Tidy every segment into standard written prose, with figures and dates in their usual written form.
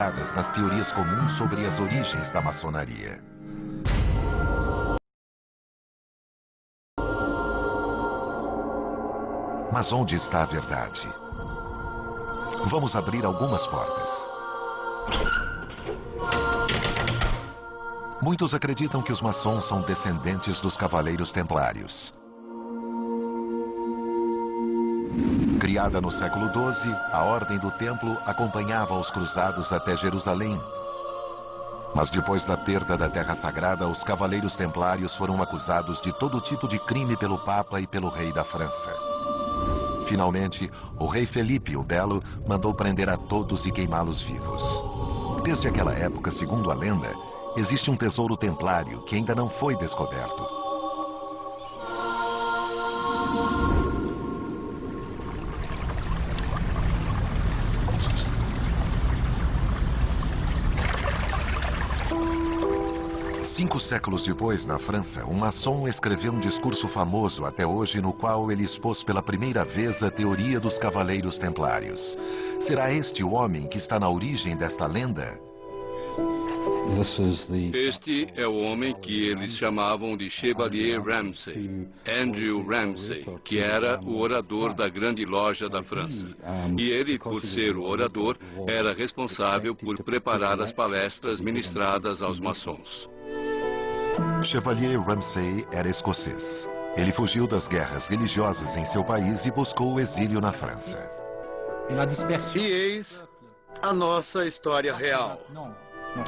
nas teorias comuns sobre as origens da maçonaria. Mas onde está a verdade? Vamos abrir algumas portas. Muitos acreditam que os maçons são descendentes dos Cavaleiros Templários. Criada no século XII, a Ordem do Templo acompanhava os cruzados até Jerusalém. Mas depois da perda da Terra Sagrada, os Cavaleiros Templários foram acusados de todo tipo de crime pelo Papa e pelo rei da França. Finalmente, o rei Felipe o Belo mandou prender a todos e queimá-los vivos. Desde aquela época, segundo a lenda, existe um tesouro templário que ainda não foi descoberto. 5 séculos depois, na França, um maçom escreveu um discurso famoso até hoje no qual ele expôs pela primeira vez a teoria dos Cavaleiros Templários. Será este o homem que está na origem desta lenda? Este é o homem que eles chamavam de Chevalier Ramsay, Andrew Ramsay, que era o orador da Grande Loja da França. E ele, por ser o orador, era responsável por preparar as palestras ministradas aos maçons. Chevalier Ramsay era escocês. Ele fugiu das guerras religiosas em seu país e buscou o exílio na França. E eis a nossa história real.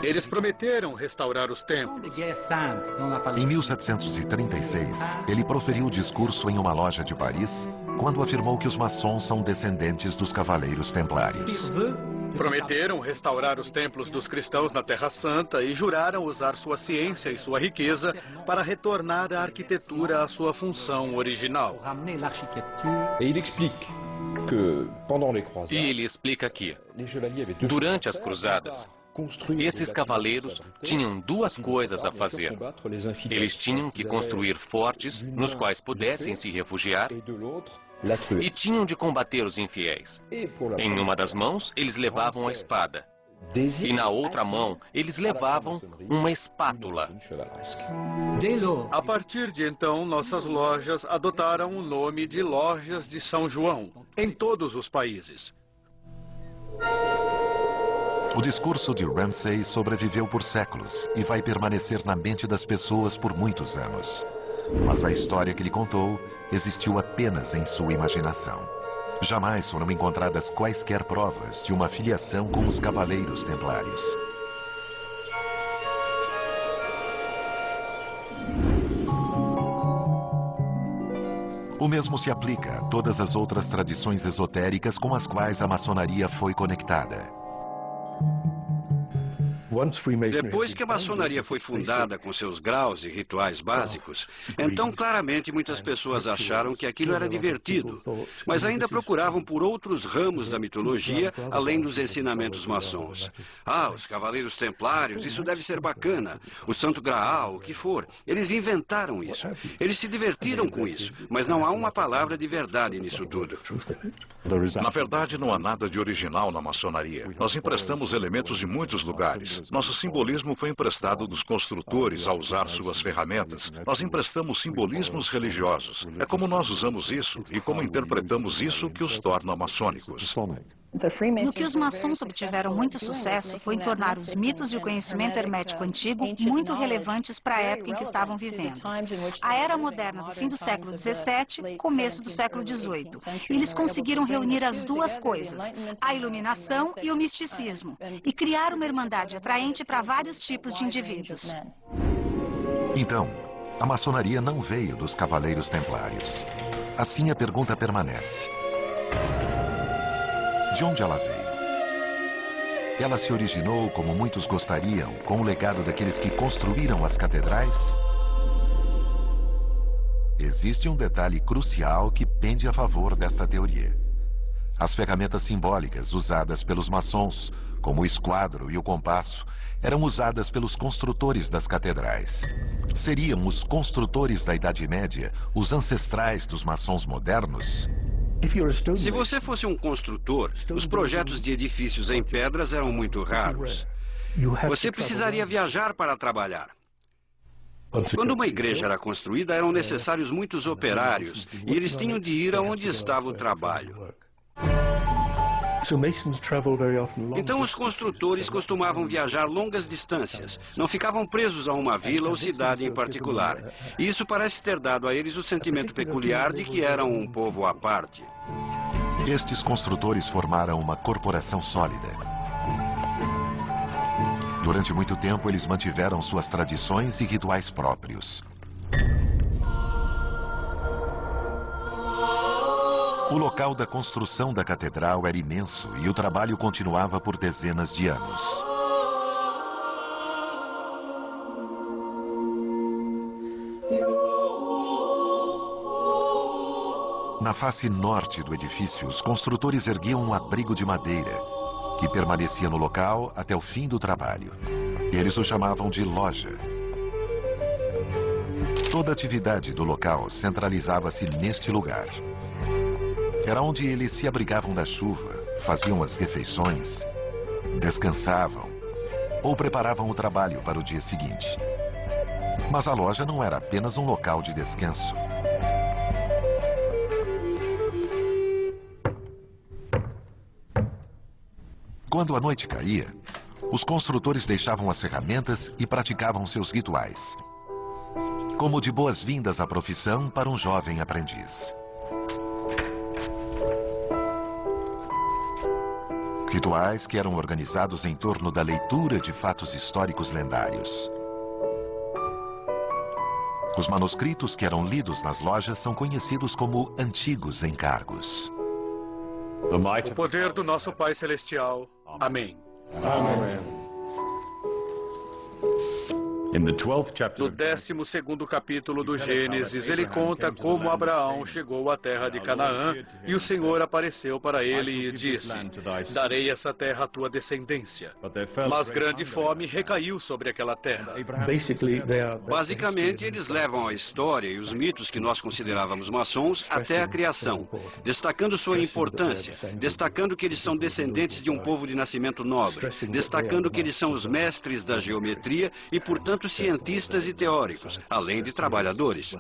Eles prometeram restaurar os templos. Em 1736, ele proferiu o discurso em uma loja de Paris, quando afirmou que os maçons são descendentes dos Cavaleiros Templários. Prometeram restaurar os templos dos cristãos na Terra Santa e juraram usar sua ciência e sua riqueza para retornar a arquitetura à sua função original. E ele explica que, durante as cruzadas, esses cavaleiros tinham duas coisas a fazer. Eles tinham que construir fortes nos quais pudessem se refugiar e tinham de combater os infiéis. Em uma das mãos, eles levavam a espada. E na outra mão, eles levavam uma espátula. A partir de então, nossas lojas adotaram o nome de Lojas de São João, em todos os países. O discurso de Ramsay sobreviveu por séculos e vai permanecer na mente das pessoas por muitos anos. Mas a história que ele contou existiu apenas em sua imaginação. Jamais foram encontradas quaisquer provas de uma filiação com os Cavaleiros Templários. O mesmo se aplica a todas as outras tradições esotéricas com as quais a maçonaria foi conectada. Depois que a maçonaria foi fundada com seus graus e rituais básicos, então claramente muitas pessoas acharam que aquilo era divertido, mas ainda procuravam por outros ramos da mitologia além dos ensinamentos maçons. Ah, os Cavaleiros Templários, isso deve ser bacana. O Santo Graal, o que for. Eles inventaram isso. Eles se divertiram com isso, mas não há uma palavra de verdade nisso tudo. Na verdade, não há nada de original na maçonaria. Nós emprestamos elementos de muitos lugares. Nosso simbolismo foi emprestado dos construtores ao usar suas ferramentas. Nós emprestamos simbolismos religiosos. É como nós usamos isso e como interpretamos isso que os torna maçônicos. No que os maçons obtiveram muito sucesso foi em tornar os mitos e o conhecimento hermético antigo muito relevantes para a época em que estavam vivendo. A era moderna do fim do século XVII, começo do século XVIII. Eles conseguiram reunir as duas coisas, a iluminação e o misticismo, e criar uma irmandade atraente para vários tipos de indivíduos. Então, a maçonaria não veio dos Cavaleiros Templários. Assim a pergunta permanece. De onde ela veio? Ela se originou, como muitos gostariam, com o legado daqueles que construíram as catedrais? Existe um detalhe crucial que pende a favor desta teoria. As ferramentas simbólicas usadas pelos maçons, como o esquadro e o compasso, eram usadas pelos construtores das catedrais. Seriam os construtores da Idade Média os ancestrais dos maçons modernos? Se você fosse um construtor, os projetos de edifícios em pedras eram muito raros. Você precisaria viajar para trabalhar. Quando uma igreja era construída, eram necessários muitos operários, e eles tinham de ir aonde estava o trabalho. Então os construtores costumavam viajar longas distâncias, não ficavam presos a uma vila ou cidade em particular. E isso parece ter dado a eles o sentimento peculiar de que eram um povo à parte. Estes construtores formaram uma corporação sólida. Durante muito tempo, eles mantiveram suas tradições e rituais próprios. O local da construção da catedral era imenso e o trabalho continuava por dezenas de anos. Na face norte do edifício, os construtores erguiam um abrigo de madeira que permanecia no local até o fim do trabalho. Eles o chamavam de loja. Toda a atividade do local centralizava-se neste lugar. Era onde eles se abrigavam da chuva, faziam as refeições, descansavam ou preparavam o trabalho para o dia seguinte. Mas a loja não era apenas um local de descanso. Quando a noite caía, os construtores deixavam as ferramentas e praticavam seus rituais, como de boas-vindas à profissão para um jovem aprendiz. Rituais que eram organizados em torno da leitura de fatos históricos lendários. Os manuscritos que eram lidos nas lojas são conhecidos como antigos encargos. O poder do nosso Pai Celestial. Amém. Amém. No 12º capítulo do Gênesis, ele conta como Abraão chegou à terra de Canaã e o Senhor apareceu para ele e disse: darei essa terra à tua descendência. Mas grande fome recaiu sobre aquela terra. Basicamente, eles levam a história e os mitos que nós considerávamos maçons até a criação, destacando sua importância, destacando que eles são descendentes de um povo de nascimento nobre, destacando que eles são os mestres da geometria e, portanto, cientistas e teóricos, além de trabalhadores.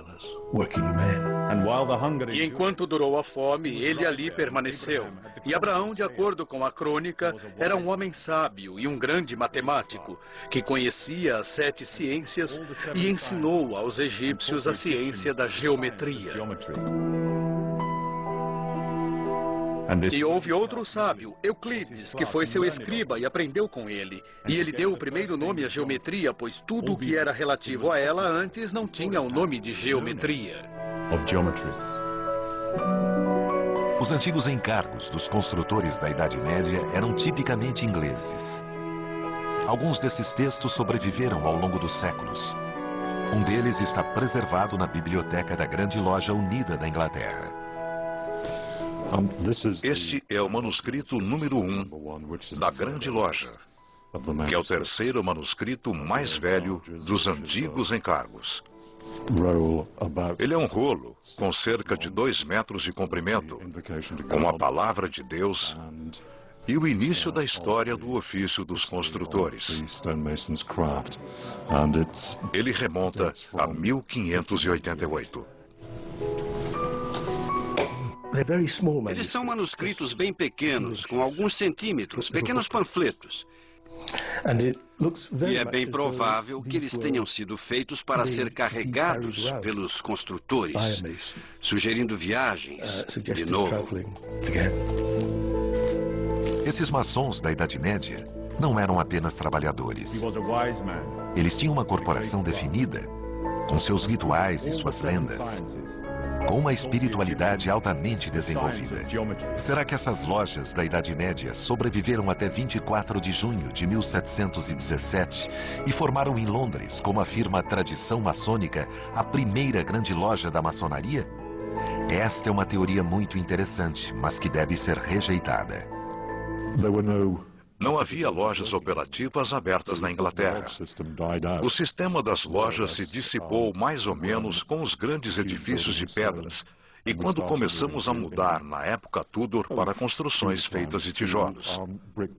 E enquanto durou a fome, ele ali permaneceu. E Abraão, de acordo com a crônica, era um homem sábio e um grande matemático, que conhecia as 7 ciências e ensinou aos egípcios a ciência da geometria. E houve outro sábio, Euclides, que foi seu escriba e aprendeu com ele. E ele deu o primeiro nome à geometria, pois tudo o que era relativo a ela antes não tinha o nome de geometria. Os antigos encargos dos construtores da Idade Média eram tipicamente ingleses. Alguns desses textos sobreviveram ao longo dos séculos. Um deles está preservado na biblioteca da Grande Loja Unida da Inglaterra. Este é o manuscrito número 1 da Grande Loja, que é o terceiro manuscrito mais velho dos antigos encargos. Ele é um rolo com cerca de 2 metros de comprimento, com a palavra de Deus e o início da história do ofício dos construtores. Ele remonta a 1588. Eles são manuscritos bem pequenos, com alguns centímetros, pequenos panfletos. E é bem provável que eles tenham sido feitos para ser carregados pelos construtores, sugerindo viagens de novo. Esses maçons da Idade Média não eram apenas trabalhadores. Eles tinham uma corporação definida, com seus rituais e suas lendas, com uma espiritualidade altamente desenvolvida. Será que essas lojas da Idade Média sobreviveram até 24 de junho de 1717 e formaram em Londres, como afirma a tradição maçônica, a primeira grande loja da maçonaria? Esta é uma teoria muito interessante, mas que deve ser rejeitada. Não havia lojas operativas abertas na Inglaterra. O sistema das lojas se dissipou mais ou menos com os grandes edifícios de pedras e quando começamos a mudar na época Tudor para construções feitas de tijolos.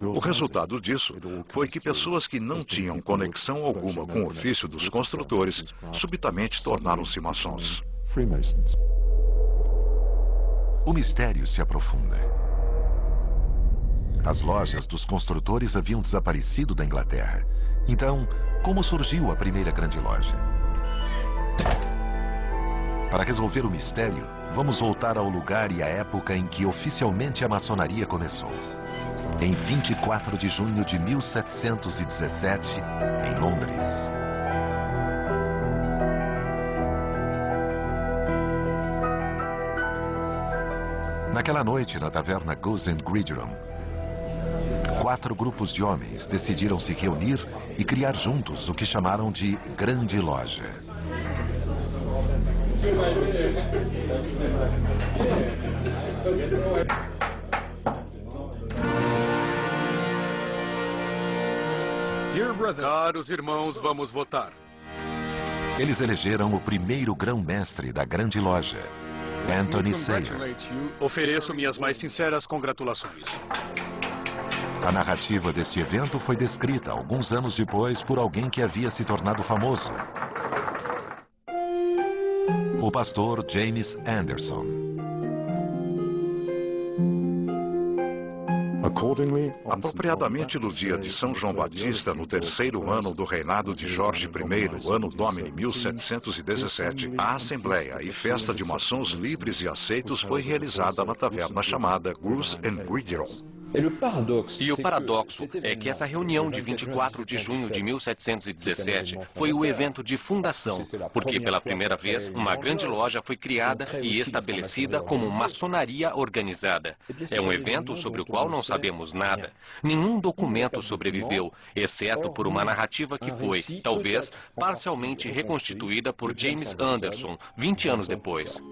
O resultado disso foi que pessoas que não tinham conexão alguma com o ofício dos construtores subitamente tornaram-se maçons. O mistério se aprofunda. As lojas dos construtores haviam desaparecido da Inglaterra. Então, como surgiu a primeira grande loja? Para resolver o mistério, vamos voltar ao lugar e à época em que oficialmente a maçonaria começou. Em 24 de junho de 1717, em Londres. Naquela noite, na taverna Goose and Gridiron, 4 grupos de homens decidiram se reunir e criar juntos o que chamaram de Grande Loja. Caros irmãos, vamos votar. Eles elegeram o primeiro grão-mestre da Grande Loja, Anthony Sayer. Ofereço minhas mais sinceras congratulações. A narrativa deste evento foi descrita alguns anos depois por alguém que havia se tornado famoso. O pastor James Anderson. Apropriadamente no dia de São João Batista, no 3º ano do reinado de Jorge I, ano Domini 1717, a assembleia e festa de maçons livres e aceitos foi realizada na taverna chamada Goose and Gridiron. E o paradoxo é que essa reunião de 24 de junho de 1717 foi o evento de fundação, porque pela primeira vez uma grande loja foi criada e estabelecida como maçonaria organizada. É um evento sobre o qual não sabemos nada. Nenhum documento sobreviveu, exceto por uma narrativa que foi, talvez, parcialmente reconstituída por James Anderson, 20 anos depois.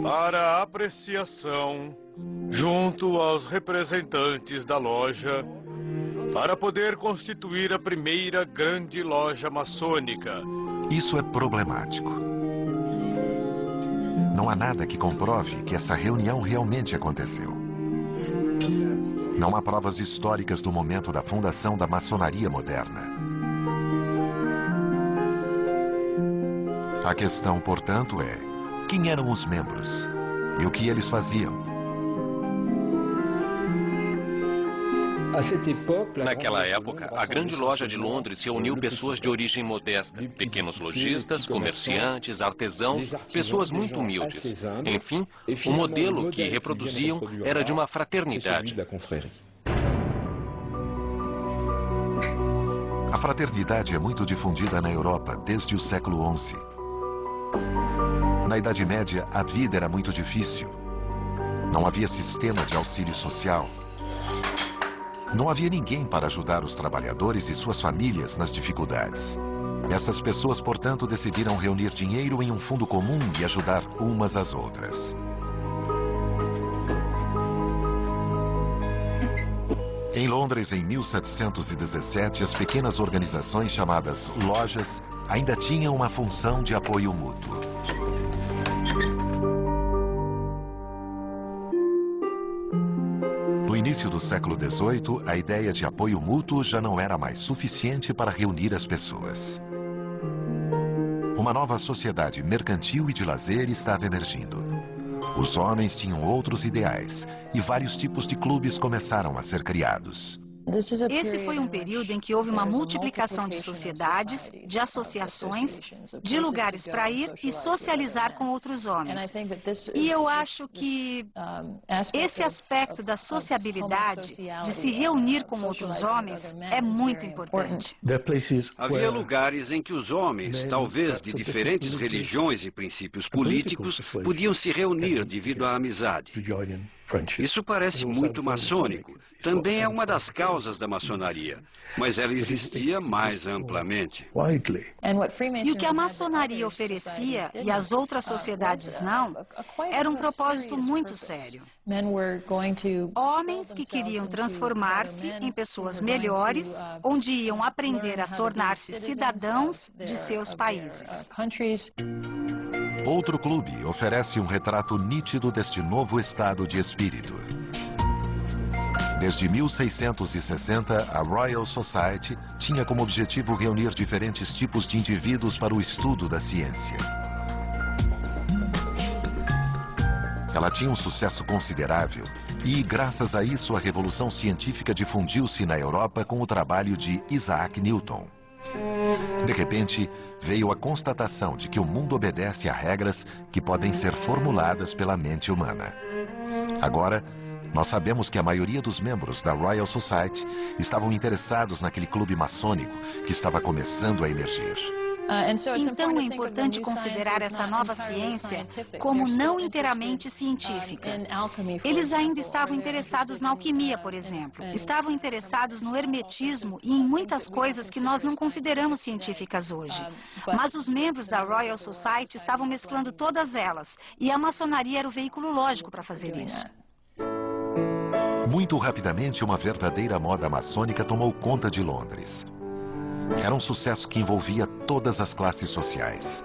Para apreciação, junto aos representantes da loja, para poder constituir a primeira grande loja maçônica. Isso é problemático. Não há nada que comprove que essa reunião realmente aconteceu. Não há provas históricas do momento da fundação da maçonaria moderna. A questão, portanto, é: quem eram os membros e o que eles faziam? Naquela época, a Grande Loja de Londres reuniu pessoas de origem modesta, pequenos lojistas, comerciantes, artesãos, pessoas muito humildes. Enfim, o modelo que reproduziam era de uma fraternidade. A fraternidade é muito difundida na Europa desde o século XI. Na Idade Média, a vida era muito difícil. Não havia sistema de auxílio social. Não havia ninguém para ajudar os trabalhadores e suas famílias nas dificuldades. Essas pessoas, portanto, decidiram reunir dinheiro em um fundo comum e ajudar umas às outras. Em Londres, em 1717, as pequenas organizações chamadas lojas ainda tinham uma função de apoio mútuo. No início do século XVIII, a ideia de apoio mútuo já não era mais suficiente para reunir as pessoas. Uma nova sociedade mercantil e de lazer estava emergindo. Os homens tinham outros ideais e vários tipos de clubes começaram a ser criados. Esse foi um período em que houve uma multiplicação de sociedades, de associações, de lugares para ir e socializar com outros homens. E eu acho que esse aspecto da sociabilidade, de se reunir com outros homens, é muito importante. Havia lugares em que os homens, talvez de diferentes religiões e princípios políticos, podiam se reunir devido à amizade. Isso parece muito maçônico. Também é uma das causas da maçonaria, mas ela existia mais amplamente. E o que a maçonaria oferecia e as outras sociedades não, era um propósito muito sério. Homens que queriam transformar-se em pessoas melhores, onde iam aprender a tornar-se cidadãos de seus países. Outro clube oferece um retrato nítido deste novo estado de espírito. Desde 1660, a Royal Society tinha como objetivo reunir diferentes tipos de indivíduos para o estudo da ciência. Ela tinha um sucesso considerável e, graças a isso, a revolução científica difundiu-se na Europa com o trabalho de Isaac Newton. De repente, veio a constatação de que o mundo obedece a regras que podem ser formuladas pela mente humana. Agora, nós sabemos que a maioria dos membros da Royal Society estavam interessados naquele clube maçônico que estava começando a emergir. Então é importante considerar essa nova ciência como não inteiramente científica. Eles ainda estavam interessados na alquimia, por exemplo. Estavam interessados no hermetismo e em muitas coisas que nós não consideramos científicas hoje. Mas os membros da Royal Society estavam mesclando todas elas, e a maçonaria era o veículo lógico para fazer isso. Muito rapidamente, uma verdadeira moda maçônica tomou conta de Londres. Era um sucesso que envolvia todas as classes sociais.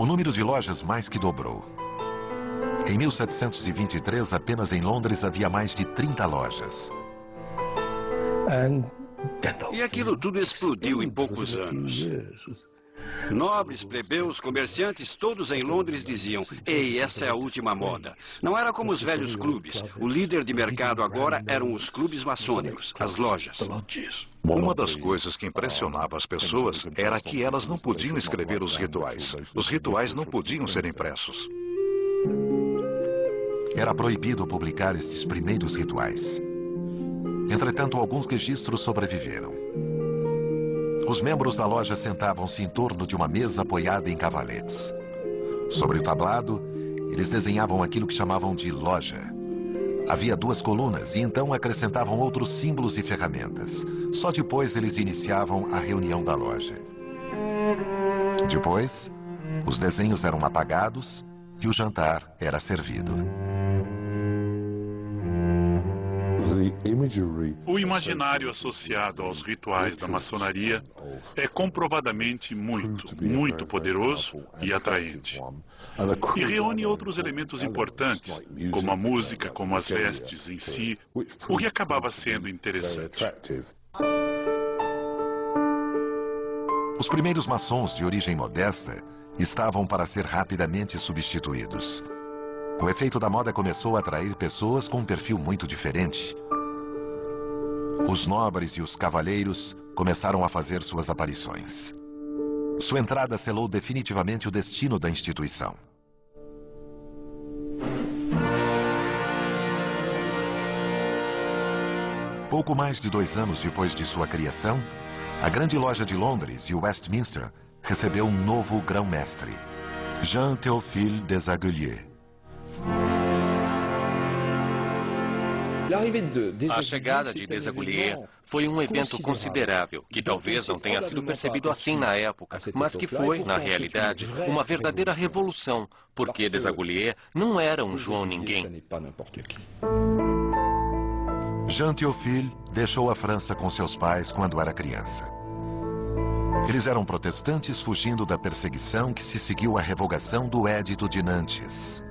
O número de lojas mais que dobrou. Em 1723, apenas em Londres havia mais de 30 lojas. E aquilo tudo explodiu em poucos anos. Nobres, plebeus, comerciantes, todos em Londres diziam: ei, essa é a última moda. Não era como os velhos clubes. O líder de mercado agora eram os clubes maçônicos, as lojas. Uma das coisas que impressionava as pessoas era que elas não podiam escrever os rituais. Os rituais não podiam ser impressos. Era proibido publicar estes primeiros rituais. Entretanto, alguns registros sobreviveram. Os membros da loja sentavam-se em torno de uma mesa apoiada em cavaletes. Sobre o tablado, eles desenhavam aquilo que chamavam de loja. Havia 2 colunas e então acrescentavam outros símbolos e ferramentas. Só depois eles iniciavam a reunião da loja. Depois, os desenhos eram apagados e o jantar era servido. O imaginário associado aos rituais da maçonaria é comprovadamente muito poderoso e atraente. E reúne outros elementos importantes, como a música, como as vestes em si, o que acabava sendo interessante. Os primeiros maçons de origem modesta estavam para ser rapidamente substituídos. O efeito da moda começou a atrair pessoas com um perfil muito diferente. Os nobres e os cavaleiros começaram a fazer suas aparições. Sua entrada selou definitivamente o destino da instituição. Pouco mais de 2 anos depois de sua criação, a Grande Loja de Londres e Westminster recebeu um novo grão-mestre, Jean-Théophile Desaguliers. A chegada de Desaguliers foi um evento considerável, que talvez não tenha sido percebido assim na época, mas que foi, na realidade, uma verdadeira revolução, porque Desaguliers não era um João Ninguém. Jean-Théophile deixou a França com seus pais quando era criança. Eles eram protestantes fugindo da perseguição que se seguiu à revogação do Édito de Nantes.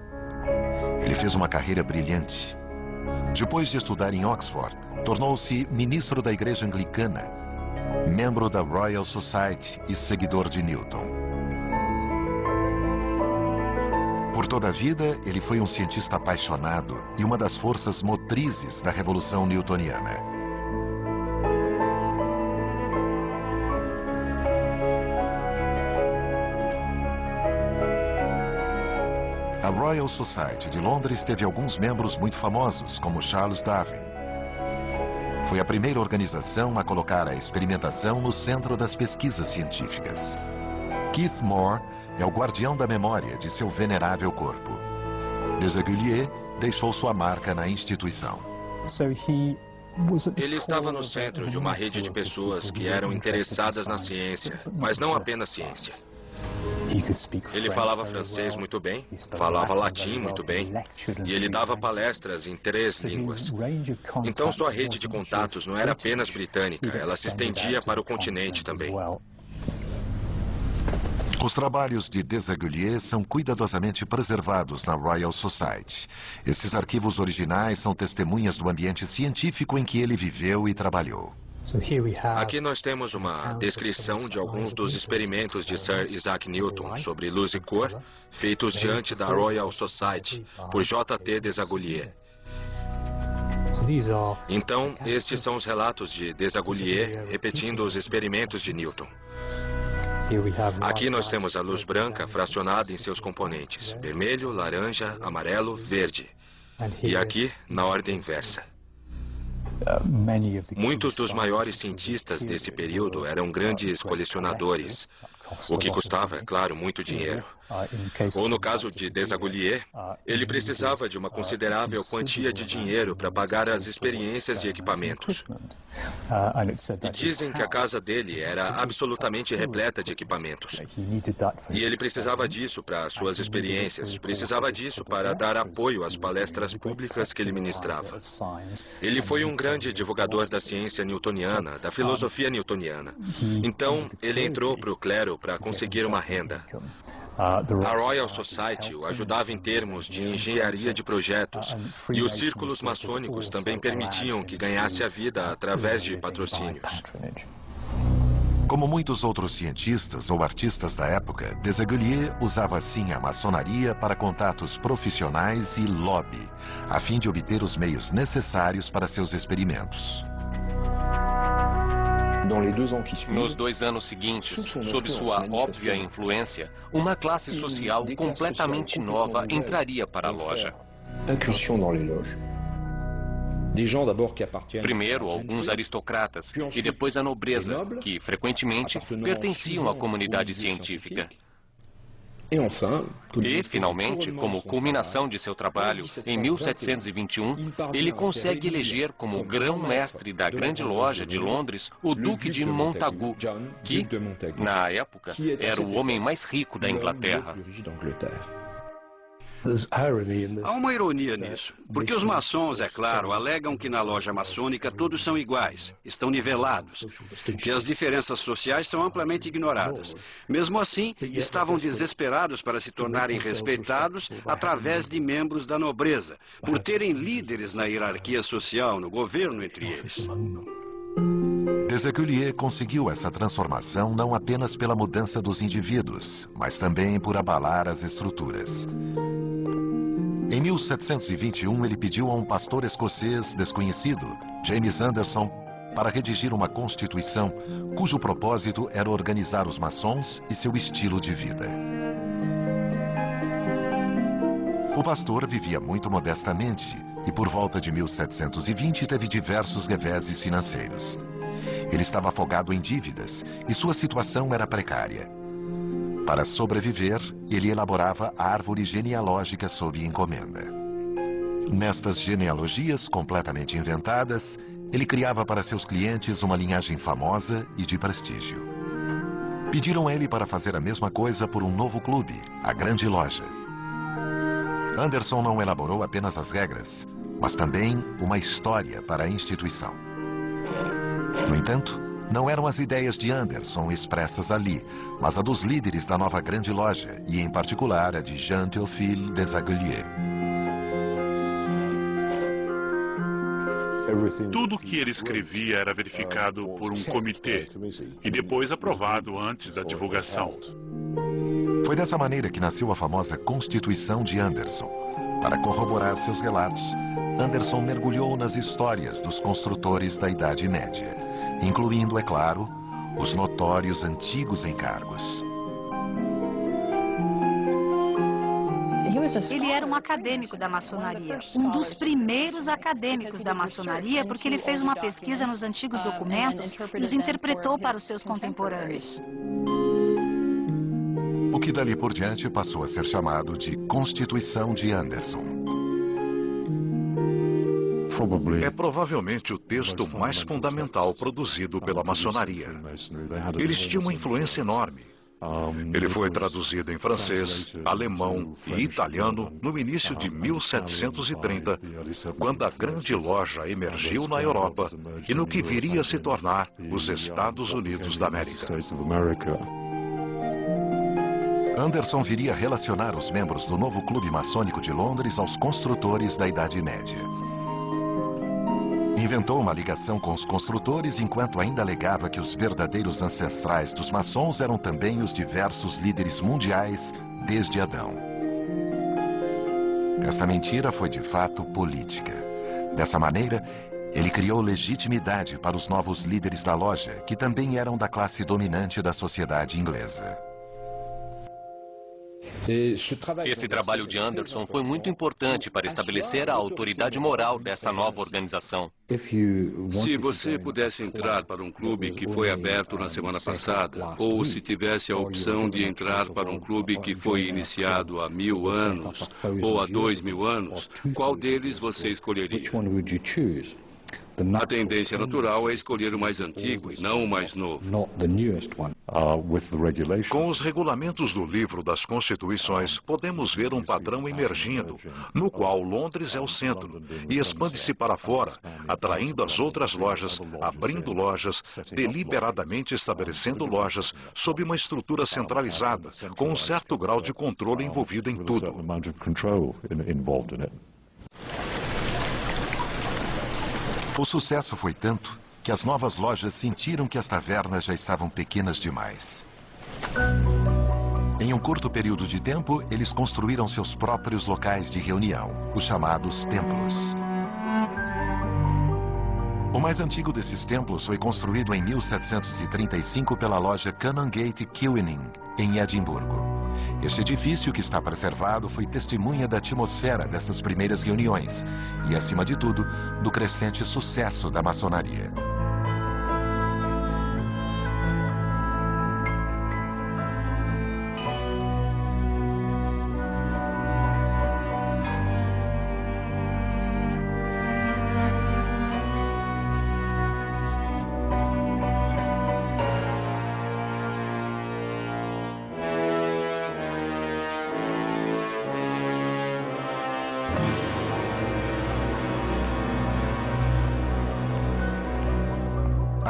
Ele fez uma carreira brilhante. Depois de estudar em Oxford, tornou-se ministro da Igreja Anglicana, membro da Royal Society e seguidor de Newton. Por toda a vida, ele foi um cientista apaixonado e uma das forças motrizes da Revolução Newtoniana. A Royal Society de Londres teve alguns membros muito famosos, como Charles Darwin. Foi a primeira organização a colocar a experimentação no centro das pesquisas científicas. Keith Moore é o guardião da memória de seu venerável corpo. Desaguliers deixou sua marca na instituição. Ele estava no centro de uma rede de pessoas que eram interessadas na ciência, mas não apenas ciência. Ele falava francês muito bem, falava latim muito bem, e ele dava palestras em 3 línguas. Então sua rede de contatos não era apenas britânica, ela se estendia para o continente também. Os trabalhos de Desaguliers são cuidadosamente preservados na Royal Society. Esses arquivos originais são testemunhas do ambiente científico em que ele viveu e trabalhou. Aqui nós temos uma descrição de alguns dos experimentos de Sir Isaac Newton sobre luz e cor, feitos diante da Royal Society, por J.T. Desaguliers. Então, estes são os relatos de Desaguliers repetindo os experimentos de Newton. Aqui nós temos a luz branca fracionada em seus componentes: vermelho, laranja, amarelo, verde. E aqui, na ordem inversa. Muitos dos maiores cientistas desse período eram grandes colecionadores, o que custava, é claro, muito dinheiro. Ou no caso de Desaguliers, ele precisava de uma considerável quantia de dinheiro para pagar as experiências e equipamentos. E dizem que a casa dele era absolutamente repleta de equipamentos. E ele precisava disso para suas experiências, precisava disso para dar apoio às palestras públicas que ele ministrava. Ele foi um grande divulgador da ciência newtoniana, da filosofia newtoniana. Então, ele entrou para o clero para conseguir uma renda. A Royal Society o ajudava em termos de engenharia de projetos, e os círculos maçônicos também permitiam que ganhasse a vida através de patrocínios. Como muitos outros cientistas ou artistas da época, Desaguliers usava sim a maçonaria para contatos profissionais e lobby, a fim de obter os meios necessários para seus experimentos. Nos 2 anos seguintes, sob sua óbvia influência, uma classe social completamente nova entraria para a loja. Primeiro, alguns aristocratas e depois a nobreza, que frequentemente pertenciam à comunidade científica. E, finalmente, como culminação de seu trabalho, em 1721, ele consegue eleger como grão-mestre da Grande Loja de Londres o Duque de Montagu, que, na época, era o homem mais rico da Inglaterra. Há uma ironia nisso, porque os maçons, é claro, alegam que na loja maçônica todos são iguais, estão nivelados, que as diferenças sociais são amplamente ignoradas. Mesmo assim, estavam desesperados para se tornarem respeitados através de membros da nobreza, por terem líderes na hierarquia social, no governo entre eles. Desaguliers conseguiu essa transformação não apenas pela mudança dos indivíduos, mas também por abalar as estruturas. Em 1721, ele pediu a um pastor escocês desconhecido, James Anderson, para redigir uma constituição cujo propósito era organizar os maçons e seu estilo de vida. O pastor vivia muito modestamente e, por volta de 1720, teve diversos reveses financeiros. Ele estava afogado em dívidas e sua situação era precária. Para sobreviver, ele elaborava a árvore genealógica sob encomenda. Nestas genealogias completamente inventadas, ele criava para seus clientes uma linhagem famosa e de prestígio. Pediram a ele para fazer a mesma coisa por um novo clube, a Grande Loja. Anderson não elaborou apenas as regras, mas também uma história para a instituição. No entanto, não eram as ideias de Anderson expressas ali, mas a dos líderes da nova Grande Loja, e em particular a de Jean-Théophile Desaguliers. Tudo que ele escrevia era verificado por um comitê e depois aprovado antes da divulgação. Foi dessa maneira que nasceu a famosa Constituição de Anderson. Para corroborar seus relatos, Anderson mergulhou nas histórias dos construtores da Idade Média, incluindo, é claro, os notórios antigos encargos. Ele era um acadêmico da maçonaria, um dos primeiros acadêmicos da maçonaria, porque ele fez uma pesquisa nos antigos documentos e os interpretou para os seus contemporâneos. O que dali por diante passou a ser chamado de Constituição de Anderson. É provavelmente o texto mais fundamental produzido pela maçonaria. Eles tinham uma influência enorme. Ele foi traduzido em francês, alemão e italiano no início de 1730, quando a Grande Loja emergiu na Europa e no que viria a se tornar os Estados Unidos da América. Anderson viria a relacionar os membros do novo clube maçônico de Londres aos construtores da Idade Média. Inventou uma ligação com os construtores enquanto ainda alegava que os verdadeiros ancestrais dos maçons eram também os diversos líderes mundiais desde Adão. Esta mentira foi de fato política. Dessa maneira, ele criou legitimidade para os novos líderes da loja, que também eram da classe dominante da sociedade inglesa. Esse trabalho de Anderson foi muito importante para estabelecer a autoridade moral dessa nova organização. Se você pudesse entrar para um clube que foi aberto na semana passada, ou se tivesse a opção de entrar para um clube que foi iniciado há 1000 anos ou há 2000 anos, qual deles você escolheria? A tendência natural é escolher o mais antigo e não o mais novo. Com os regulamentos do livro das Constituições, podemos ver um padrão emergindo, no qual Londres é o centro, e expande-se para fora, atraindo as outras lojas, abrindo lojas, deliberadamente estabelecendo lojas, sob uma estrutura centralizada, com um certo grau de controle envolvido em tudo. O sucesso foi tanto que as novas lojas sentiram que as tavernas já estavam pequenas demais. Em um curto período de tempo, eles construíram seus próprios locais de reunião, os chamados templos. O mais antigo desses templos foi construído em 1735 pela loja Canongate Queuening, em Edimburgo. Este edifício, que está preservado, foi testemunha da atmosfera dessas primeiras reuniões e, acima de tudo, do crescente sucesso da maçonaria.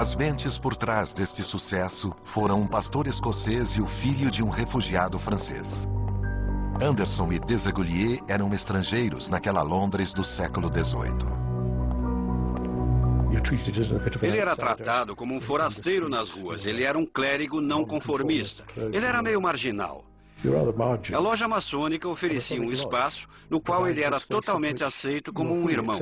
As mentes por trás deste sucesso foram um pastor escocês e o filho de um refugiado francês. Anderson e Desaguliers eram estrangeiros naquela Londres do século XVIII. Ele era tratado como um forasteiro nas ruas. Ele era um clérigo não conformista. Ele era meio marginal. A loja maçônica oferecia um espaço no qual ele era totalmente aceito como um irmão.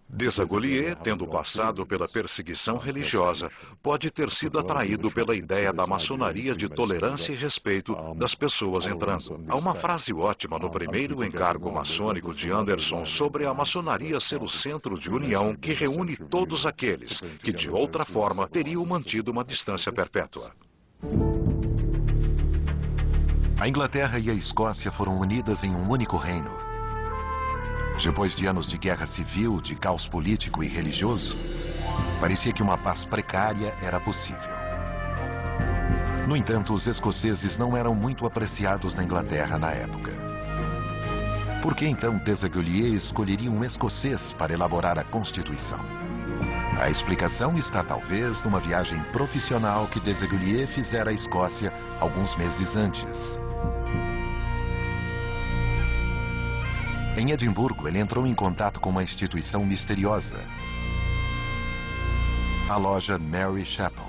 Desaguliers, tendo passado pela perseguição religiosa, pode ter sido atraído pela ideia da maçonaria de tolerância e respeito das pessoas entrando. Há uma frase ótima no primeiro encargo maçônico de Anderson sobre a maçonaria ser o centro de união que reúne todos aqueles que, de outra forma, teriam mantido uma distância perpétua. A Inglaterra e a Escócia foram unidas em um único reino. Depois de anos de guerra civil, de caos político e religioso, parecia que uma paz precária era possível. No entanto, os escoceses não eram muito apreciados na Inglaterra na época. Por que então Desaguliers escolheria um escocês para elaborar a Constituição? A explicação está talvez numa viagem profissional que Desaguliers fizera à Escócia alguns meses antes. Em Edimburgo, ele entrou em contato com uma instituição misteriosa, a loja Mary Chapel.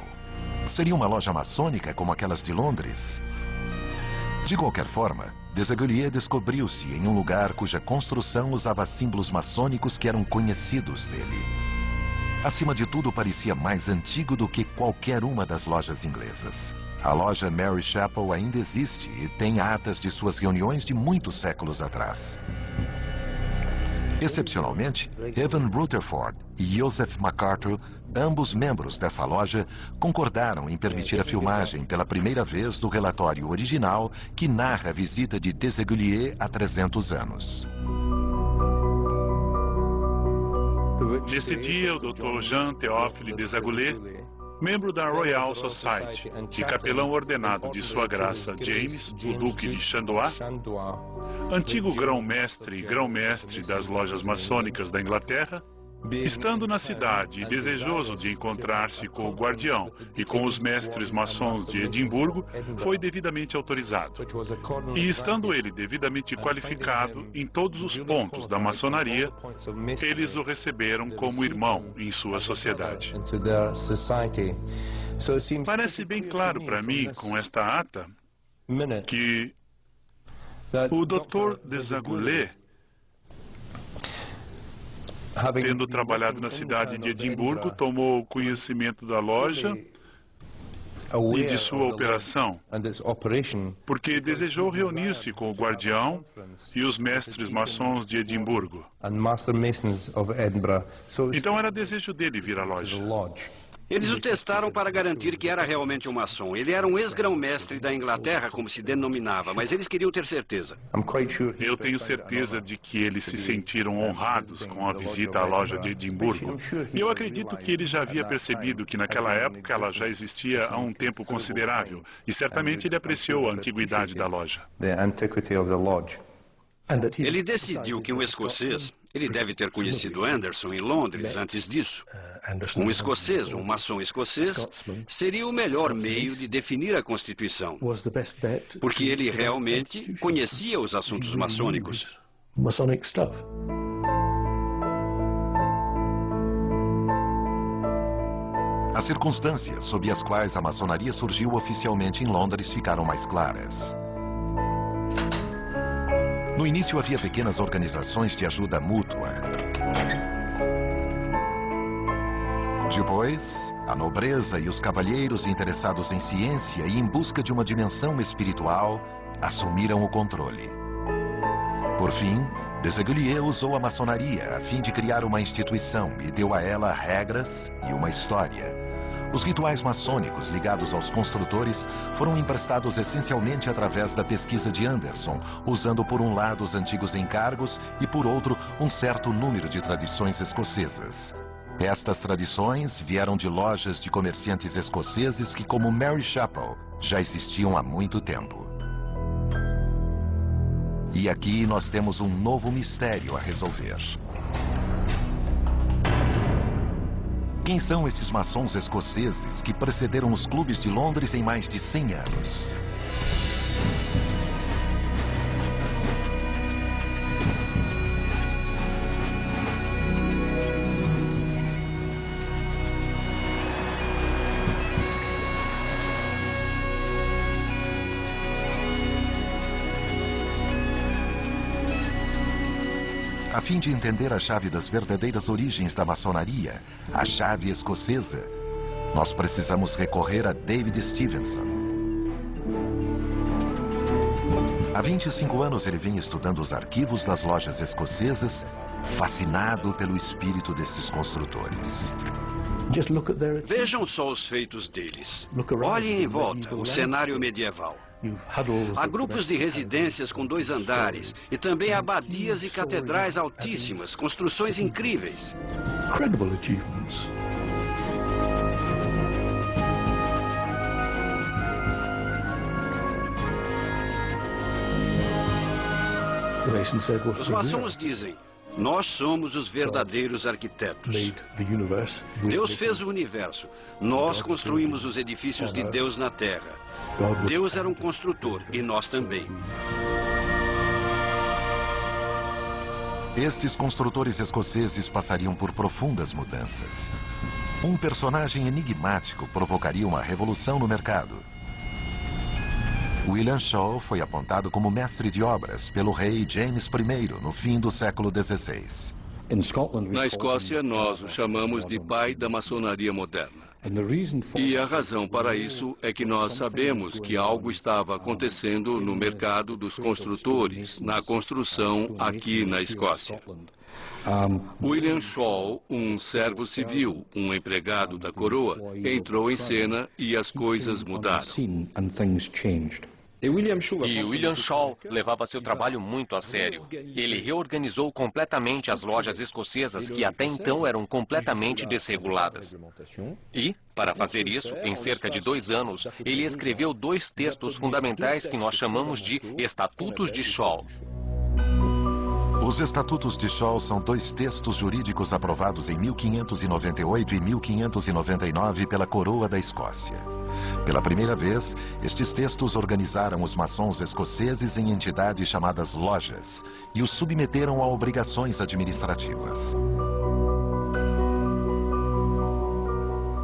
Seria uma loja maçônica como aquelas de Londres? De qualquer forma, Desaguliers descobriu-se em um lugar cuja construção usava símbolos maçônicos que eram conhecidos dele. Acima de tudo, parecia mais antigo do que qualquer uma das lojas inglesas. A loja Mary Chapel ainda existe e tem atas de suas reuniões de muitos séculos atrás. Excepcionalmente, Evan Rutherford e Joseph MacArthur, ambos membros dessa loja, concordaram em permitir a filmagem pela primeira vez do relatório original que narra a visita de Desaguliers há 300 anos. Nesse dia, o Dr. Jean-Théophile Desaguliers, membro da Royal Society e capelão ordenado de Sua Graça James, o Duque de Chandois, antigo grão-mestre e grão-mestre das lojas maçônicas da Inglaterra, Estando na cidade e desejoso de encontrar-se com o guardião e com os mestres maçons de Edimburgo, foi devidamente autorizado. E estando ele devidamente qualificado em todos os pontos da maçonaria, eles o receberam como irmão em sua sociedade. Parece bem claro para mim, com esta ata, que o Dr. Desaguliers, tendo trabalhado na cidade de Edimburgo, tomou conhecimento da loja e de sua operação, porque desejou reunir-se com o guardião e os mestres maçons de Edimburgo. Então era desejo dele vir à loja. Eles o testaram para garantir que era realmente um maçom. Ele era um ex-grão-mestre da Inglaterra, como se denominava, mas eles queriam ter certeza. Eu tenho certeza de que eles se sentiram honrados com a visita à loja de Edimburgo. E eu acredito que ele já havia percebido que naquela época ela já existia há um tempo considerável. E certamente ele apreciou a antiguidade da loja. Ele decidiu que um escocês, ele deve ter conhecido Anderson em Londres antes disso. Um escocês, um maçom escocês, seria o melhor meio de definir a Constituição, porque ele realmente conhecia os assuntos maçônicos. As circunstâncias sob as quais a maçonaria surgiu oficialmente em Londres ficaram mais claras. No início havia pequenas organizações de ajuda mútua. Depois, a nobreza e os cavalheiros interessados em ciência e em busca de uma dimensão espiritual assumiram o controle. Por fim, Desaguliers usou a maçonaria a fim de criar uma instituição e deu a ela regras e uma história. Os rituais maçônicos ligados aos construtores foram emprestados essencialmente através da pesquisa de Anderson, usando por um lado os antigos encargos e por outro um certo número de tradições escocesas. Estas tradições vieram de lojas de comerciantes escoceses que, como Mary Chapel, já existiam há muito tempo. E aqui nós temos um novo mistério a resolver. Quem são esses maçons escoceses que precederam os clubes de Londres em mais de 100 anos? A fim de entender a chave das verdadeiras origens da maçonaria, a chave escocesa, nós precisamos recorrer a David Stevenson. Há 25 anos ele vem estudando os arquivos das lojas escocesas, fascinado pelo espírito desses construtores. Vejam só os feitos deles. Olhem em volta, o cenário medieval. Há grupos de residências com 2 andares e também abadias e catedrais altíssimas, construções incríveis. Os maçons dizem: nós somos os verdadeiros arquitetos. Deus fez o universo. Nós construímos os edifícios de Deus na Terra. Deus era um construtor e nós também. Estes construtores escoceses passariam por profundas mudanças. Um personagem enigmático provocaria uma revolução no mercado. William Shaw foi apontado como mestre de obras pelo rei James I no fim do século XVI. Na Escócia, nós o chamamos de pai da maçonaria moderna. E a razão para isso é que nós sabemos que algo estava acontecendo no mercado dos construtores, na construção aqui na Escócia. William Shaw, um servo civil, um empregado da coroa, entrou em cena e as coisas mudaram. E William Shaw levava seu trabalho muito a sério. Ele reorganizou completamente as lojas escocesas que até então eram completamente desreguladas. E, para fazer isso, em cerca de 2 anos, ele escreveu 2 textos fundamentais que nós chamamos de Estatutos de Shaw. Os Estatutos de Shaw são 2 textos jurídicos aprovados em 1598 e 1599 pela Coroa da Escócia. Pela primeira vez, estes textos organizaram os maçons escoceses em entidades chamadas lojas e os submeteram a obrigações administrativas.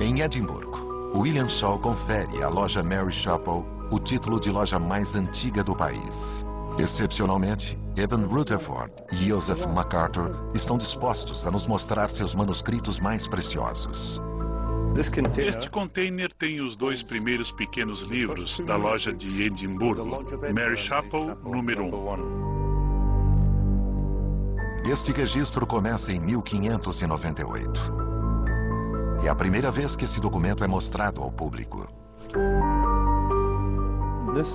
Em Edimburgo, William Shaw confere à loja Mary Chapel o título de loja mais antiga do país. Excepcionalmente, Evan Rutherford e Joseph MacArthur estão dispostos a nos mostrar seus manuscritos mais preciosos. Este container tem os 2 primeiros pequenos livros da loja de Edimburgo, Mary Chapel, número 1. Este registro começa em 1598. É a primeira vez que esse documento é mostrado ao público.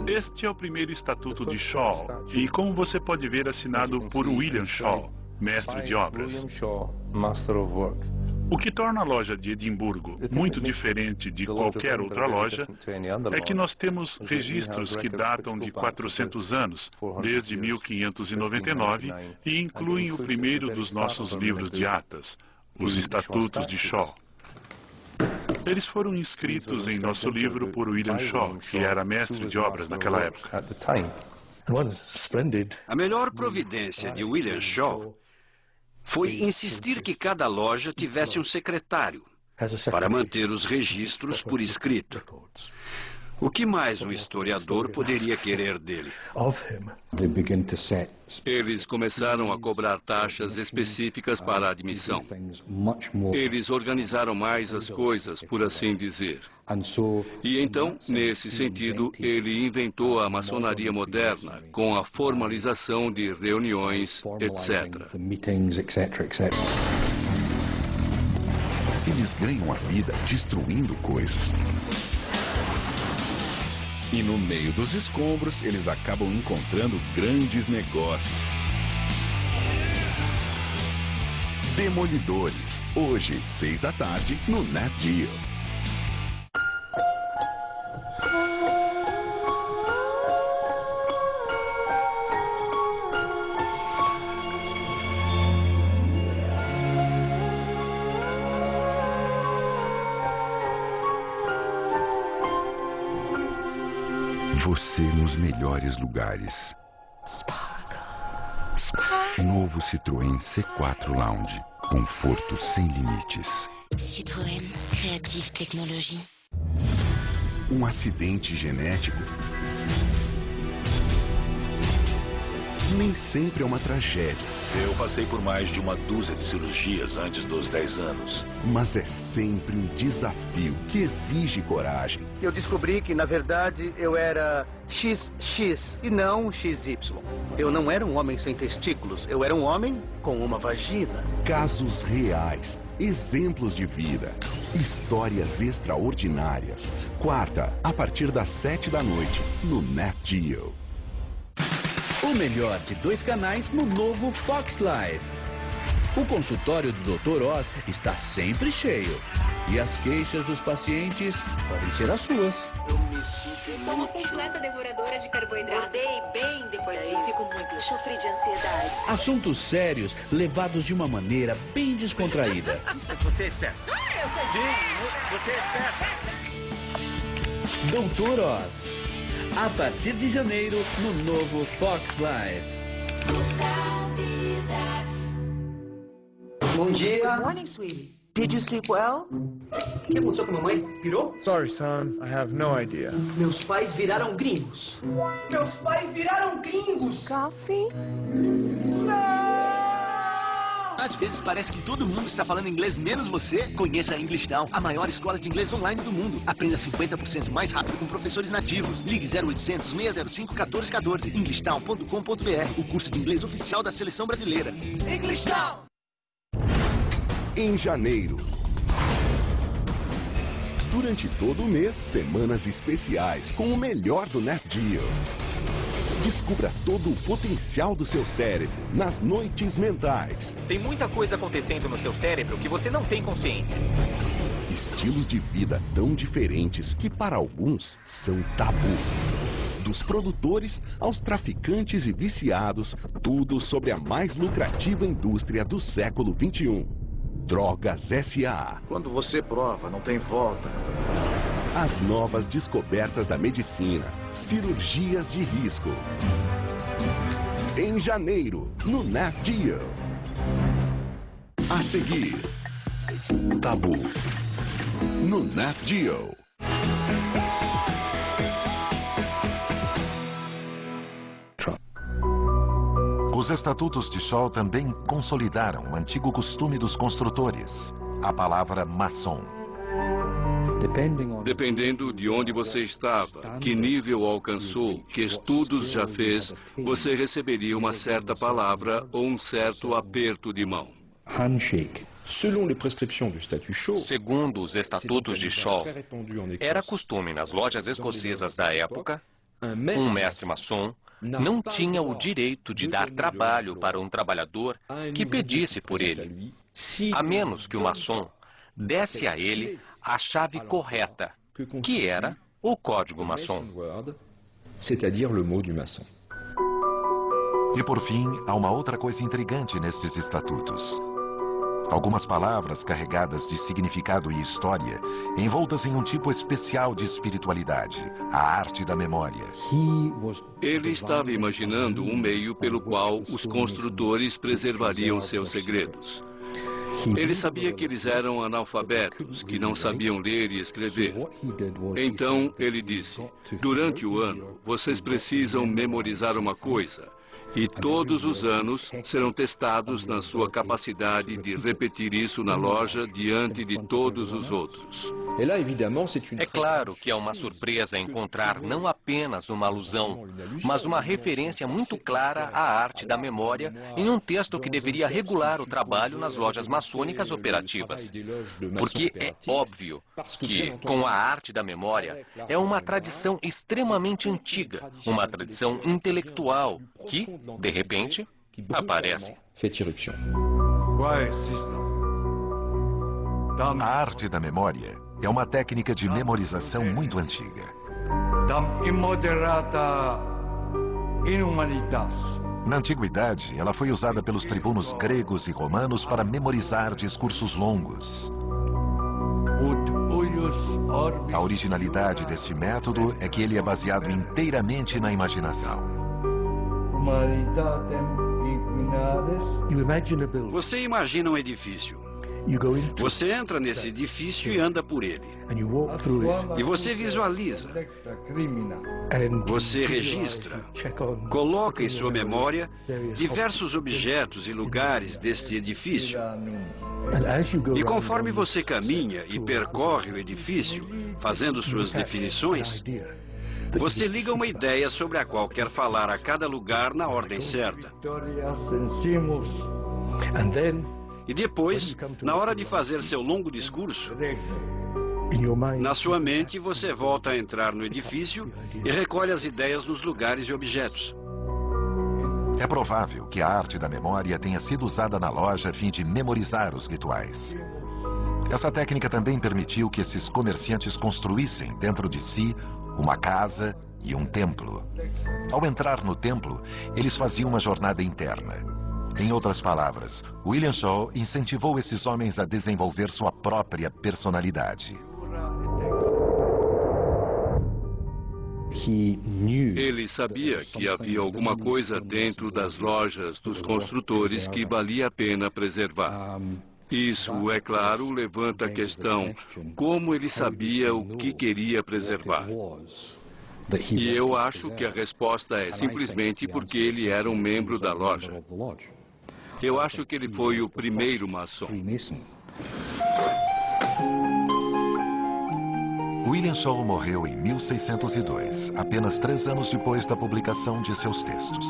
Este é o primeiro estatuto de Shaw e, como você pode ver, assinado por William Shaw, mestre de obras. O que torna a loja de Edimburgo muito diferente de qualquer outra loja é que nós temos registros que datam de 400 anos, desde 1599, e incluem o primeiro dos nossos livros de atas, os Estatutos de Shaw. Eles foram inscritos em nosso livro por William Shaw, que era mestre de obras naquela época. A melhor providência de William Shaw foi insistir que cada loja tivesse um secretário para manter os registros por escrito. O que mais um historiador poderia querer dele? Eles começaram a cobrar taxas específicas para a admissão. Eles organizaram mais as coisas, por assim dizer. E então, nesse sentido, ele inventou a maçonaria moderna, com a formalização de reuniões, etc. Eles ganham a vida destruindo coisas. E no meio dos escombros, eles acabam encontrando grandes negócios. Demolidores, hoje, 6 da tarde, no Nat Geo. Você nos melhores lugares. Novo Citroën C4 Lounge. Conforto sem limites. Citroën Creative Technologie. Um acidente genético nem sempre é uma tragédia. Eu passei por mais de uma dúzia de cirurgias antes dos 10 anos. Mas é sempre um desafio que exige coragem. Eu descobri que, na verdade, eu era XX e não XY. Eu não era um homem sem testículos, eu era um homem com uma vagina. Casos reais, exemplos de vida, histórias extraordinárias. Quarta, a partir das 7 da noite, no Nat Geo. O melhor de 2 canais no novo Fox Life. O consultório do Dr. Oz está sempre cheio. E as queixas dos pacientes podem ser as suas. Eu sou uma completa devoradora de carboidratos. Acordei bem depois disso. Fico muito. Sofri de ansiedade. Assuntos sérios levados de uma maneira bem descontraída. Você é esperto. Eu sou Sim, você é esperto. Dr. Oz. A partir de janeiro, no novo Fox Life. Bom dia. Good morning, sweetie. Did you sleep well? O que aconteceu com a mamãe? Pirou? Sorry, son. I have no idea. Meus pais viraram gringos. Meus pais viraram gringos. Coffee? Às vezes parece que todo mundo está falando inglês menos você. Conheça a English Now, a maior escola de inglês online do mundo. Aprenda 50% mais rápido com professores nativos. Ligue 0800 605 1414. englishtown.com.br, o curso de inglês oficial da seleção brasileira. English Now! Em janeiro. Durante todo o mês, semanas especiais com o melhor do Nat Geo. Descubra todo o potencial do seu cérebro nas noites mentais. Tem muita coisa acontecendo no seu cérebro que você não tem consciência. Estilos de vida tão diferentes que para alguns são tabu. dos produtores aos traficantes e viciados, tudo sobre a mais lucrativa indústria do século XXI. Drogas S.A. Quando você prova, não tem volta. As novas descobertas da medicina, cirurgias de risco. Em janeiro, no Nat Geo. A seguir, Tabu, no Nat Geo. Os estatutos de Shaw também consolidaram o antigo costume dos construtores, a palavra maçom. Dependendo de onde você estava, que nível alcançou, que estudos já fez, você receberia uma certa palavra ou um certo aperto de mão. Handshake. Segundo os estatutos de Shaw, era costume nas lojas escocesas da época, um mestre maçom não tinha o direito de dar trabalho para um trabalhador que pedisse por ele, a menos que o maçom desse a ele a chave correta, que era o código maçom. E por fim, há uma outra coisa intrigante nestes estatutos. Algumas palavras carregadas de significado e história, envoltas em um tipo especial de espiritualidade, a arte da memória. Ele estava imaginando um meio pelo qual os construtores preservariam seus segredos. Ele sabia que eles eram analfabetos, que não sabiam ler e escrever. Então, ele disse, durante o ano, vocês precisam memorizar uma coisa. E todos os anos serão testados na sua capacidade de repetir isso na loja diante de todos os outros. É claro que é uma surpresa encontrar não apenas uma alusão, mas uma referência muito clara à arte da memória em um texto que deveria regular o trabalho nas lojas maçônicas operativas. Porque é óbvio que, com a arte da memória, é uma tradição extremamente antiga, uma tradição intelectual que, de repente, aparece. A arte da memória é uma técnica de memorização muito antiga. Na antiguidade, ela foi usada pelos tribunos gregos e romanos para memorizar discursos longos. A originalidade deste método é que ele é baseado inteiramente na imaginação. Você imagina um edifício. Você entra nesse edifício e anda por ele. E você visualiza. Você registra. Coloca em sua memória diversos objetos e lugares deste edifício. E conforme você caminha e percorre o edifício, fazendo suas definições, você liga uma ideia sobre a qual quer falar a cada lugar na ordem certa. E depois, na hora de fazer seu longo discurso, na sua mente você volta a entrar no edifício e recolhe as ideias nos lugares e objetos. É provável que a arte da memória tenha sido usada na loja a fim de memorizar os rituais. Essa técnica também permitiu que esses comerciantes construíssem dentro de si uma casa e um templo. Ao entrar no templo, eles faziam uma jornada interna. Em outras palavras, William Shaw incentivou esses homens a desenvolver sua própria personalidade. Ele sabia que havia alguma coisa dentro das lojas dos construtores que valia a pena preservar. Isso, é claro, levanta a questão: como ele sabia o que queria preservar? E eu acho que a resposta é simplesmente porque ele era um membro da loja. Eu acho que ele foi o primeiro maçom. William Shaw morreu em 1602, apenas 3 anos depois da publicação de seus textos.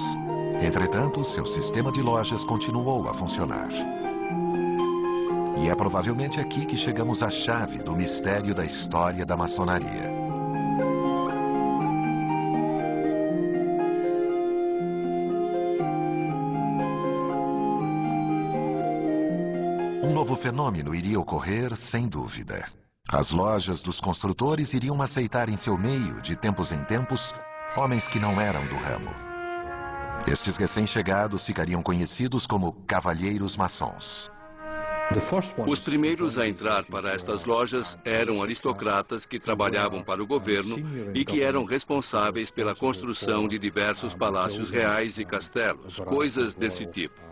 Entretanto, seu sistema de lojas continuou a funcionar. E é provavelmente aqui que chegamos à chave do mistério da história da maçonaria. Um novo fenômeno iria ocorrer, sem dúvida. As lojas dos construtores iriam aceitar em seu meio, de tempos em tempos, Homens que não eram do ramo. Estes recém-chegados ficariam conhecidos como cavalheiros maçons. Os primeiros a entrar para estas lojas eram aristocratas que trabalhavam para o governo e que eram responsáveis pela construção de diversos palácios reais e castelos, coisas desse tipo.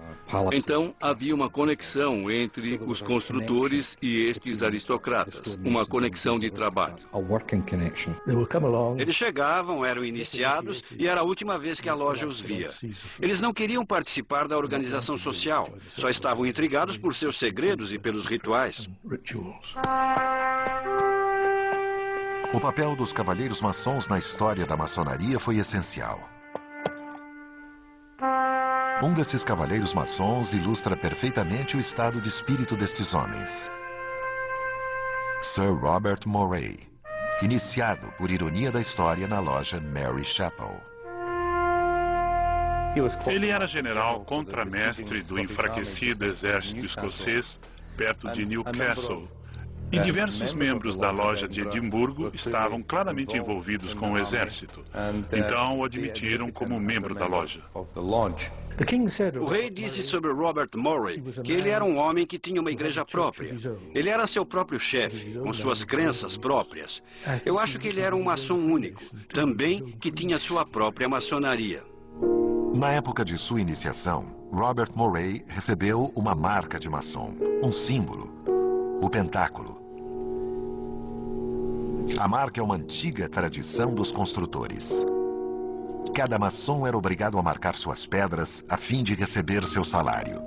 Então, havia uma conexão entre os construtores e estes aristocratas, uma conexão de trabalho. Eles chegavam, eram iniciados e era a última vez que a loja os via. Eles não queriam participar da organização social, só estavam intrigados por seus segredos e pelos rituais. O papel dos cavalheiros maçons na história da maçonaria foi essencial. Um desses cavalheiros maçons ilustra perfeitamente o estado de espírito destes homens. Sir Robert Moray, iniciado, por ironia da história, na loja Mary Chapel. Ele era general contramestre do enfraquecido exército escocês perto de Newcastle. E diversos membros da loja de Edimburgo estavam claramente envolvidos com o exército. Então o admitiram como membro da loja. O rei disse sobre Robert Moray que ele era um homem que tinha uma igreja própria. Ele era seu próprio chefe, com suas crenças próprias. Eu acho que ele era um maçom único, também que tinha sua própria maçonaria. Na época de sua iniciação, Robert Moray recebeu uma marca de maçom, um símbolo, o pentáculo. A marca é uma antiga tradição dos construtores. Cada maçom era obrigado a marcar suas pedras a fim de receber seu salário.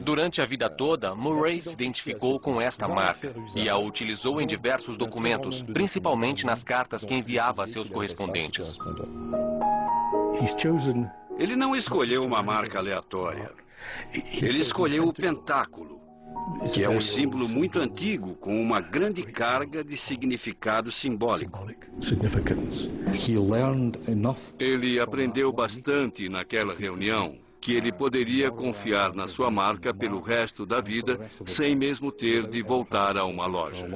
Durante a vida toda, Moray se identificou com esta marca e a utilizou em diversos documentos, principalmente nas cartas que enviava a seus correspondentes. Ele não escolheu uma marca aleatória. Ele escolheu o pentáculo, que é um símbolo muito antigo com uma grande carga de significado simbólico. Ele aprendeu bastante naquela reunião que ele poderia confiar na sua marca pelo resto da vida, sem mesmo ter de voltar a uma loja.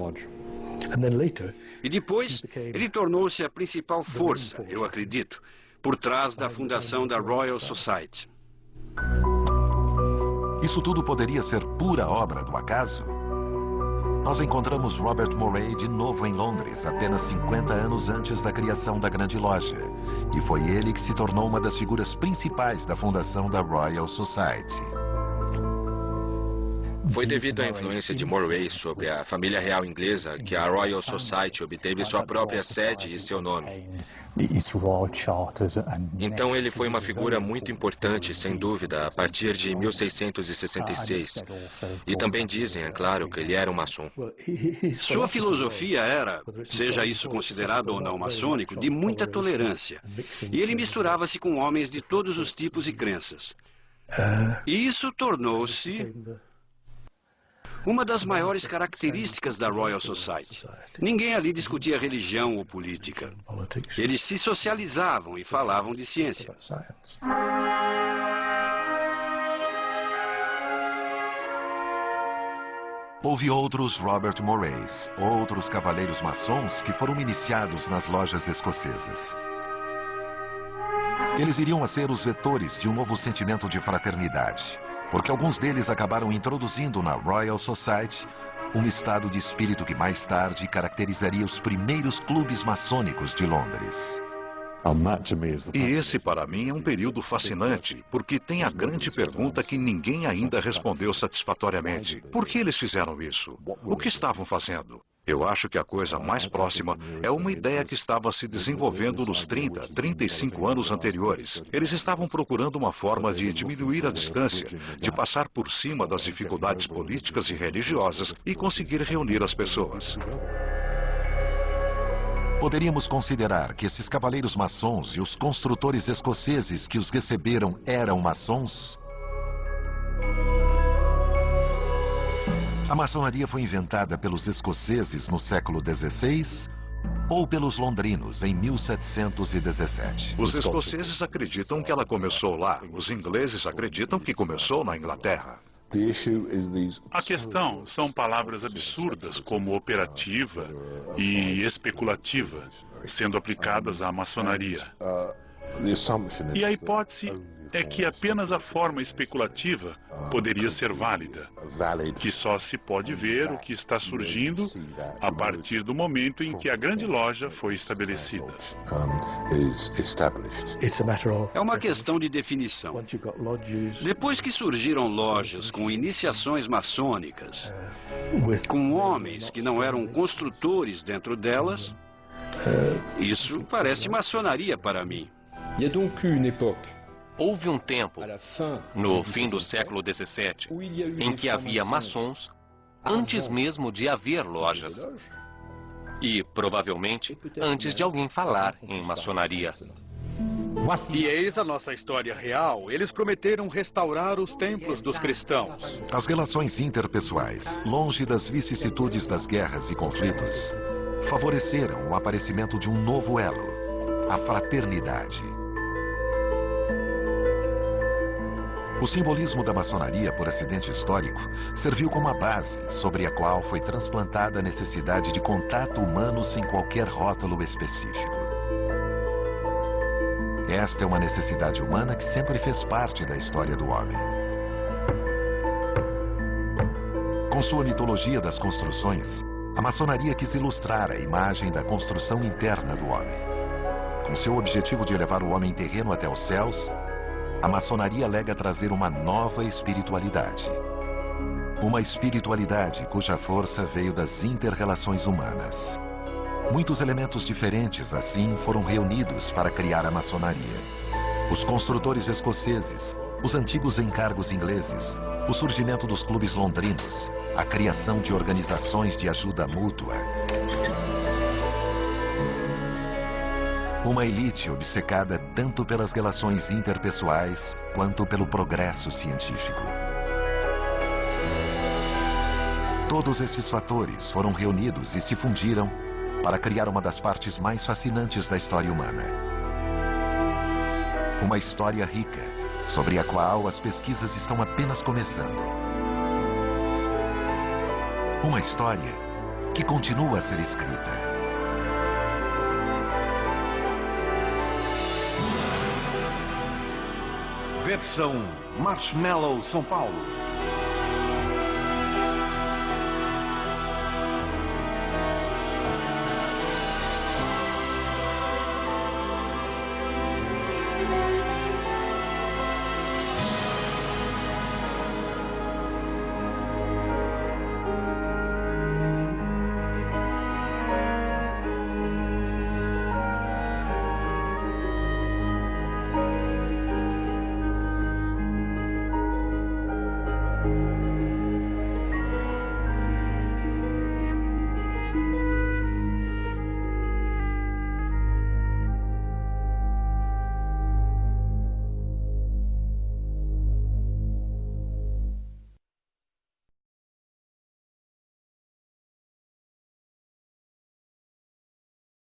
E depois, ele tornou-se a principal força, eu acredito, por trás da fundação da Royal Society. Isso tudo poderia ser pura obra do acaso? Nós encontramos Robert Moray de novo em Londres, apenas 50 anos antes da criação da Grande Loja. E foi ele que se tornou uma das figuras principais da fundação da Royal Society. Foi devido à influência de Moray sobre a família real inglesa que a Royal Society obteve sua própria sede e seu nome. Então ele foi uma figura muito importante, sem dúvida, a partir de 1666. E também dizem, é claro, que ele era um maçom. Sua filosofia era, seja isso considerado ou não maçônico, de muita tolerância. E ele misturava-se com homens de todos os tipos e crenças. E isso tornou-se uma das maiores características da Royal Society. Ninguém ali discutia religião ou política. Eles se socializavam e falavam de ciência. Houve outros Robert Morays, outros cavaleiros maçons que foram iniciados nas lojas escocesas. Eles iriam a ser os vetores de um novo sentimento de fraternidade, porque alguns deles acabaram introduzindo na Royal Society um estado de espírito que mais tarde caracterizaria os primeiros clubes maçônicos de Londres. E esse, para mim, é um período fascinante, porque tem a grande pergunta que ninguém ainda respondeu satisfatoriamente. Por que eles fizeram isso? O que estavam fazendo? Eu acho que a coisa mais próxima é uma ideia que estava se desenvolvendo nos 30, 35 anos anteriores. Eles estavam procurando uma forma de diminuir a distância, de passar por cima das dificuldades políticas e religiosas e conseguir reunir as pessoas. Poderíamos considerar que esses cavaleiros maçons e os construtores escoceses que os receberam eram maçons? A maçonaria foi inventada pelos escoceses no século XVI ou pelos londrinos em 1717? Os escoceses acreditam que ela começou lá. Os ingleses acreditam que começou na Inglaterra. A questão são palavras absurdas como operativa e especulativa, sendo aplicadas à maçonaria. E a hipótese é que apenas a forma especulativa poderia ser válida, que só se pode ver o que está surgindo a partir do momento em que a grande loja foi estabelecida. É uma questão de definição. Depois que surgiram lojas com iniciações maçônicas, com homens que não eram construtores dentro delas, isso parece maçonaria para mim. Houve um tempo, no fim do século XVII, em que havia maçons antes mesmo de haver lojas. E, provavelmente, antes de alguém falar em maçonaria. E eis a nossa história real. Eles prometeram restaurar os templos dos cristãos. As relações interpessoais, longe das vicissitudes das guerras e conflitos, favoreceram o aparecimento de um novo elo, a fraternidade. O simbolismo da maçonaria por acidente histórico serviu como a base sobre a qual foi transplantada a necessidade de contato humano sem qualquer rótulo específico. Esta é uma necessidade humana que sempre fez parte da história do homem. Com sua mitologia das construções, a maçonaria quis ilustrar a imagem da construção interna do homem. Com seu objetivo de elevar o homem terreno até os céus, a maçonaria alega trazer uma nova espiritualidade. Uma espiritualidade cuja força veio das inter-relações humanas. Muitos elementos diferentes, assim, foram reunidos para criar a maçonaria. Os construtores escoceses, os antigos encargos ingleses, o surgimento dos clubes londrinos, a criação de organizações de ajuda mútua. Uma elite obcecada tanto pelas relações interpessoais quanto pelo progresso científico. Todos esses fatores foram reunidos e se fundiram para criar uma das partes mais fascinantes da história humana. Uma história rica, sobre a qual as pesquisas estão apenas começando. Uma história que continua a ser escrita. Versão Marshmallow São Paulo.